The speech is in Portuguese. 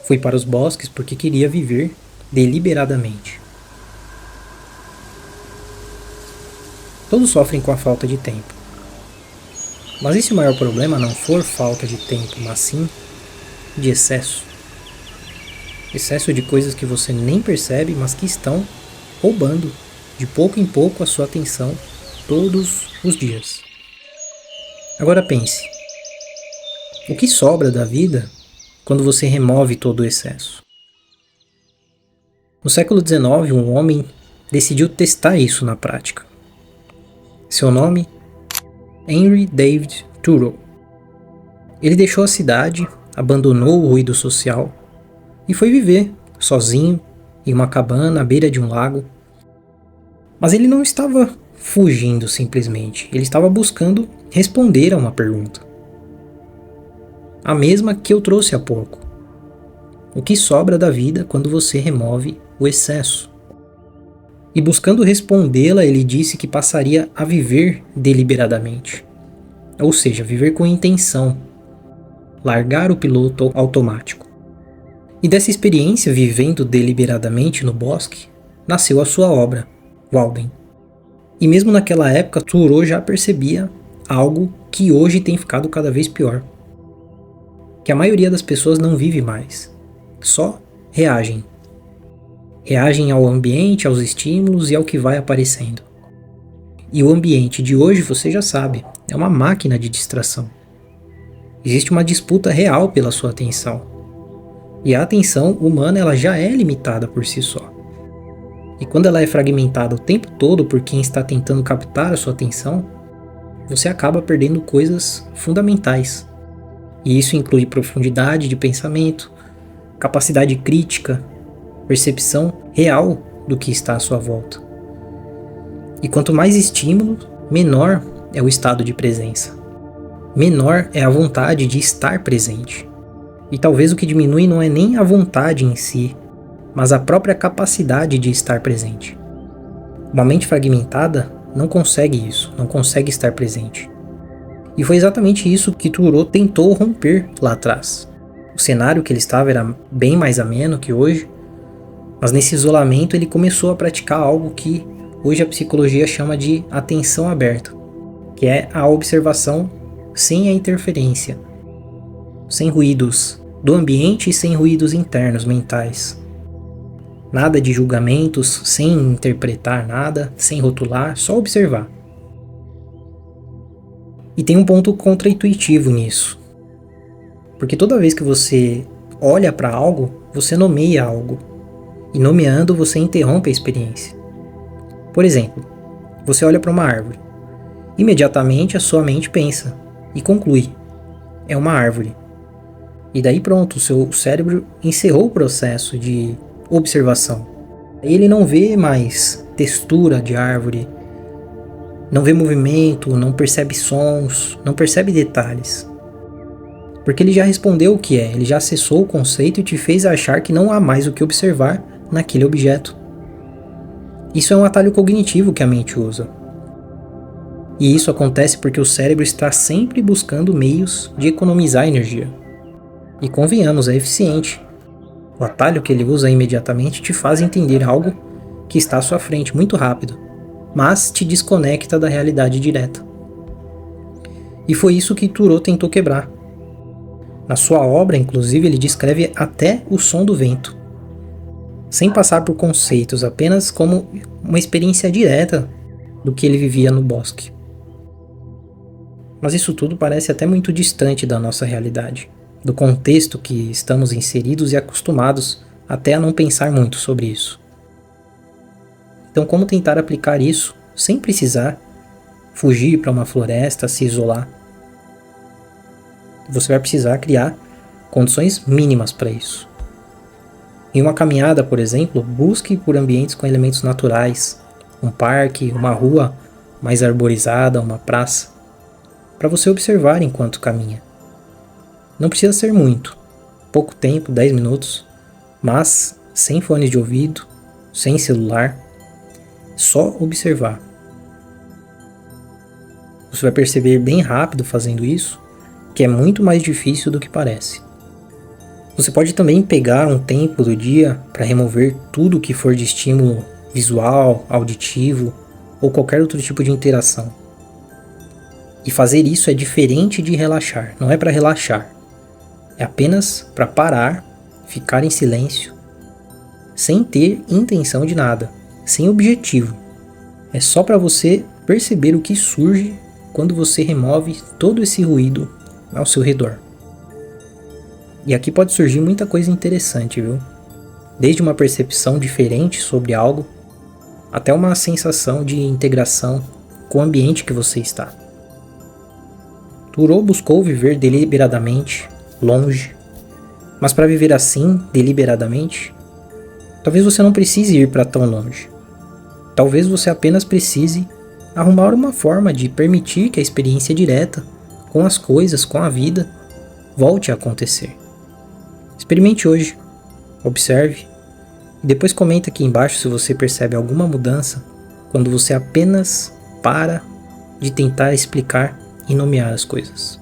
Foi para os bosques porque queria viver deliberadamente. Todos sofrem com a falta de tempo. Mas e se o maior problema não for falta de tempo, mas sim de excesso? Excesso de coisas que você nem percebe, mas que estão roubando de pouco em pouco a sua atenção todos os dias. Agora pense, o que sobra da vida quando você remove todo o excesso? No século XIX, um homem decidiu testar isso na prática. Seu nome? Henry David Thoreau. Ele deixou a cidade, abandonou o ruído social e foi viver sozinho em uma cabana à beira de um lago. Mas ele não estava fugindo simplesmente, ele estava buscando responder a uma pergunta. A mesma que eu trouxe há pouco. O que sobra da vida quando você remove o excesso? E buscando respondê-la, ele disse que passaria a viver deliberadamente. Ou seja, viver com intenção. Largar o piloto automático. E dessa experiência, vivendo deliberadamente no bosque, nasceu a sua obra, Walden. E mesmo naquela época, Thoreau já percebia algo que hoje tem ficado cada vez pior. Que a maioria das pessoas não vive mais, só reagem. Reagem ao ambiente, aos estímulos e ao que vai aparecendo. E o ambiente de hoje, você já sabe, é uma máquina de distração. Existe uma disputa real pela sua atenção. E a atenção humana ela já é limitada por si só. E quando ela é fragmentada o tempo todo por quem está tentando captar a sua atenção, você acaba perdendo coisas fundamentais. E isso inclui profundidade de pensamento, capacidade crítica, percepção real do que está à sua volta. E quanto mais estímulo, menor é o estado de presença. Menor é a vontade de estar presente. E talvez o que diminui não é nem a vontade em si, mas a própria capacidade de estar presente. Uma mente fragmentada não consegue isso, não consegue estar presente. E foi exatamente isso que Thoreau tentou romper lá atrás. O cenário que ele estava era bem mais ameno que hoje, mas nesse isolamento ele começou a praticar algo que hoje a psicologia chama de atenção aberta, que é a observação sem a interferência, sem ruídos do ambiente e sem ruídos internos mentais. Nada de julgamentos, sem interpretar nada, sem rotular, só observar. E tem um ponto contraintuitivo nisso. Porque toda vez que você olha para algo, você nomeia algo. E nomeando, você interrompe a experiência. Por exemplo, você olha para uma árvore. Imediatamente a sua mente pensa e conclui: é uma árvore. E daí pronto, o seu cérebro encerrou o processo de observação. Ele não vê mais textura de árvore, não vê movimento, não percebe sons, não percebe detalhes. Porque ele já respondeu o que é, ele já acessou o conceito e te fez achar que não há mais o que observar naquele objeto. Isso é um atalho cognitivo que a mente usa. E isso acontece porque o cérebro está sempre buscando meios de economizar energia. E convenhamos, é eficiente. O atalho que ele usa imediatamente te faz entender algo que está à sua frente muito rápido, mas te desconecta da realidade direta. E foi isso que Thoreau tentou quebrar. Na sua obra, inclusive, ele descreve até o som do vento, sem passar por conceitos, apenas como uma experiência direta do que ele vivia no bosque. Mas isso tudo parece até muito distante da nossa realidade, do contexto que estamos inseridos e acostumados até a não pensar muito sobre isso. Então, como tentar aplicar isso sem precisar fugir para uma floresta, se isolar? Você vai precisar criar condições mínimas para isso. Em uma caminhada, por exemplo, busque por ambientes com elementos naturais, um parque, uma rua mais arborizada, uma praça, para você observar enquanto caminha. Não precisa ser muito, pouco tempo, 10 minutos, mas sem fones de ouvido, sem celular, só observar. Você vai perceber bem rápido fazendo isso que é muito mais difícil do que parece. Você pode também pegar um tempo do dia para remover tudo que for de estímulo visual, auditivo ou qualquer outro tipo de interação. E fazer isso é diferente de relaxar, não é para relaxar. É apenas para parar, ficar em silêncio, sem ter intenção de nada, sem objetivo. É só para você perceber o que surge quando você remove todo esse ruído ao seu redor. E aqui pode surgir muita coisa interessante, viu? Desde uma percepção diferente sobre algo, até uma sensação de integração com o ambiente que você está. Thoreau buscou viver deliberadamente, longe, mas para viver assim, deliberadamente, talvez você não precise ir para tão longe. Talvez você apenas precise arrumar uma forma de permitir que a experiência direta com as coisas, com a vida, volte a acontecer. Experimente hoje, observe e depois comenta aqui embaixo se você percebe alguma mudança quando você apenas para de tentar explicar e nomear as coisas.